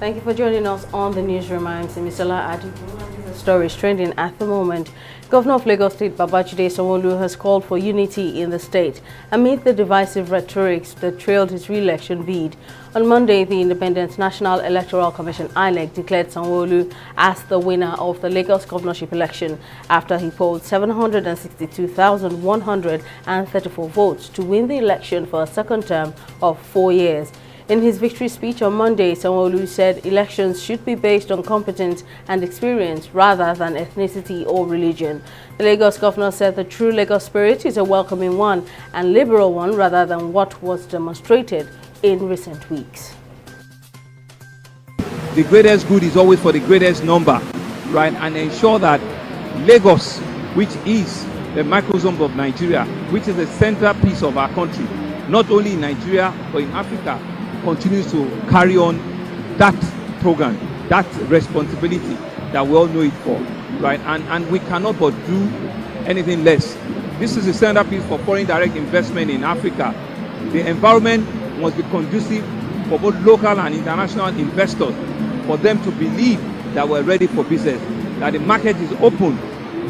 Thank you for joining us on the newsroom. I'm Simisola Adibu. The story is trending at the moment. Governor of Lagos State Babajide Sanwo-Olu has called for unity in the state amid the divisive rhetorics that trailed his re-election bid. On Monday, the Independent National Electoral Commission (INEC) declared Sanwo-Olu as the winner of the Lagos governorship election after he polled 762,134 votes to win the election for a second term of 4 years. In his victory speech on Monday, Sanwo-Olu said elections should be based on competence and experience rather than ethnicity or religion. The Lagos governor said the true Lagos spirit is a welcoming one and liberal one rather than what was demonstrated in recent weeks. The greatest good is always for the greatest number, right? And ensure that Lagos, which is the microcosm of Nigeria, which is the centerpiece of our country, not only in Nigeria but in Africa, continues to carry on that program, that responsibility that we all know it for, right? And we cannot but do anything less. This is a centerpiece for foreign direct investment in Africa. The environment must be conducive for both local and international investors, for them to believe that we're ready for business, that the market is open,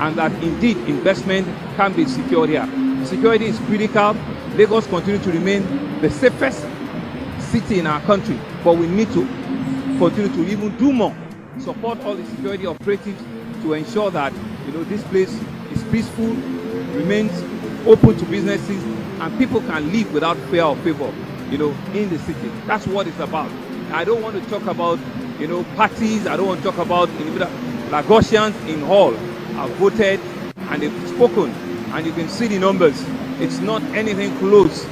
and that indeed investment can be secured here. Security is critical. Lagos continues to remain the safest city in our country, but we need to continue to even do more, support all the security operatives to ensure that this place is peaceful, remains open to businesses, and people can live without fear or favor in the city. That's what it's about. I don't want to talk about parties. I don't want to talk about Lagosians in hall have voted and they've spoken, and you can see the numbers. It's not anything close,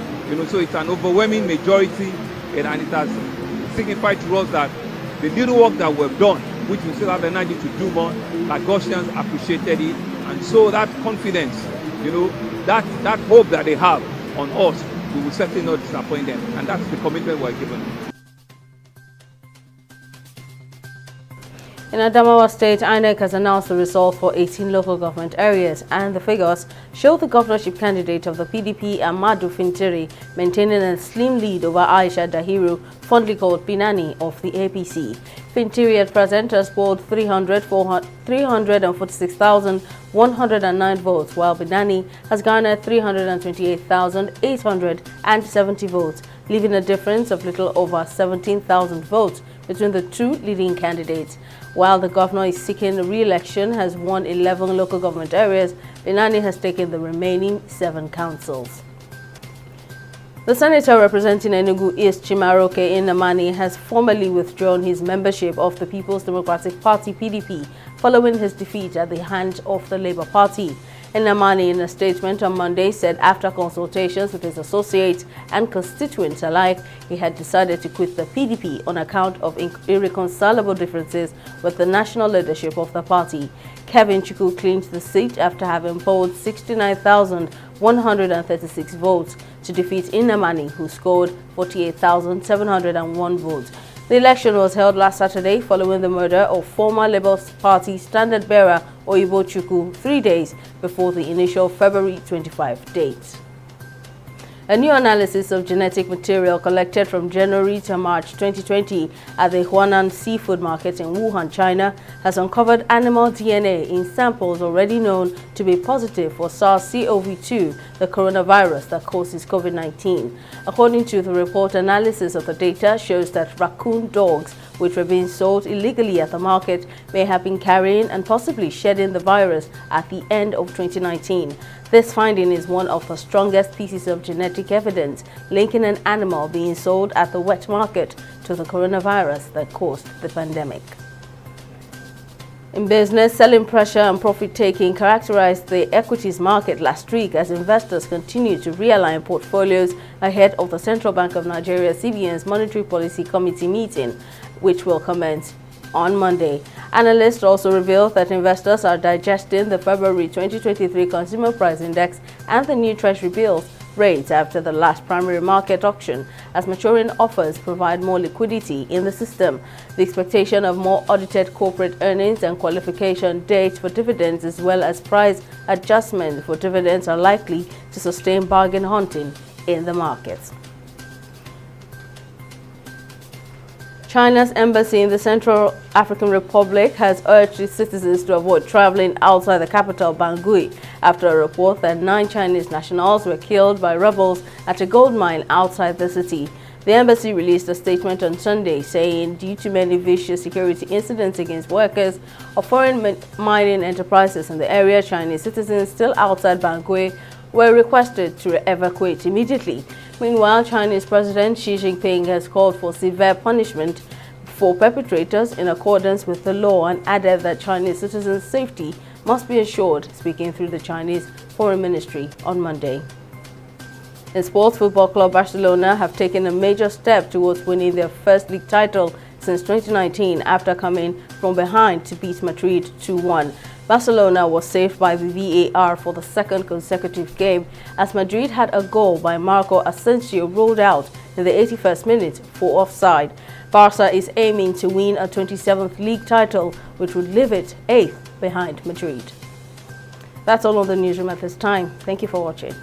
so it's an overwhelming majority. And it has signified to us that the little work that we've done, which we still have energy to do more, Lagosians appreciated it, and so that confidence, that hope that they have on us, we will certainly not disappoint them, and that's the commitment we're given. In Adamawa State, INEC has announced the results for 18 local government areas, and the figures show the governorship candidate of the PDP, Ahmadu Fintiri, maintaining a slim lead over Aisha Dahiru, fondly called Binani, of the APC. Fintiri at present has polled 346,109 votes, while Binani has garnered 328,870 votes, leaving a difference of little over 17,000 votes between the two leading candidates. While the governor is seeking re-election, has won 11 local government areas, Binani has taken the remaining 7 councils. The senator representing Enugu East, Chimaroke Nnamani, has formally withdrawn his membership of the People's Democratic Party (PDP) following his defeat at the hands of the Labour Party. Nnamani, in a statement on Monday, said after consultations with his associates and constituents alike, he had decided to quit the PDP on account of irreconcilable differences with the national leadership of the party. Kevin Chukwu clinched the seat after having polled 69,136 votes to defeat Nnamani, who scored 48,701 votes. The election was held last Saturday following the murder of former Labour Party standard-bearer Oyibo Chukwu 3 days before the initial February 25 date. A new analysis of genetic material collected from January to March 2020 at the Huanan Seafood Market in Wuhan, China, has uncovered animal DNA in samples already known to be positive for SARS-CoV-2, the coronavirus that causes COVID-19. According to the report, analysis of the data shows that raccoon dogs, which were being sold illegally at the market, may have been carrying and possibly shedding the virus at the end of 2019. This finding is one of the strongest pieces of genetic evidence linking an animal being sold at the wet market to the coronavirus that caused the pandemic. In business, selling pressure and profit-taking characterized the equities market last week as investors continued to realign portfolios ahead of the Central Bank of Nigeria (CBN's) Monetary Policy Committee meeting, which will commence on Monday. Analysts also revealed that investors are digesting the February 2023 Consumer Price Index and the new Treasury bills rates after the last primary market auction, as maturing offers provide more liquidity in the system. The expectation of more audited corporate earnings and qualification dates for dividends, as well as price adjustment for dividends, are likely to sustain bargain hunting in the markets. China's embassy in the Central African Republic has urged its citizens to avoid traveling outside the capital, Bangui, after a report that 9 Chinese nationals were killed by rebels at a gold mine outside the city. The embassy released a statement on Sunday saying, due to many vicious security incidents against workers of foreign mining enterprises in the area, Chinese citizens still outside Bangui were requested to evacuate immediately. Meanwhile, Chinese President Xi Jinping has called for severe punishment for perpetrators in accordance with the law and added that Chinese citizens' safety must be assured, speaking through the Chinese Foreign Ministry on Monday. In sports, Football Club Barcelona have taken a major step towards winning their first league title since 2019 after coming from behind to beat Madrid 2-1. Barcelona was saved by the VAR for the second consecutive game as Madrid had a goal by Marco Asensio ruled out in the 81st minute for offside. Barca is aiming to win a 27th league title, which would leave it 8th behind Madrid. That's all on the newsroom at this time. Thank you for watching.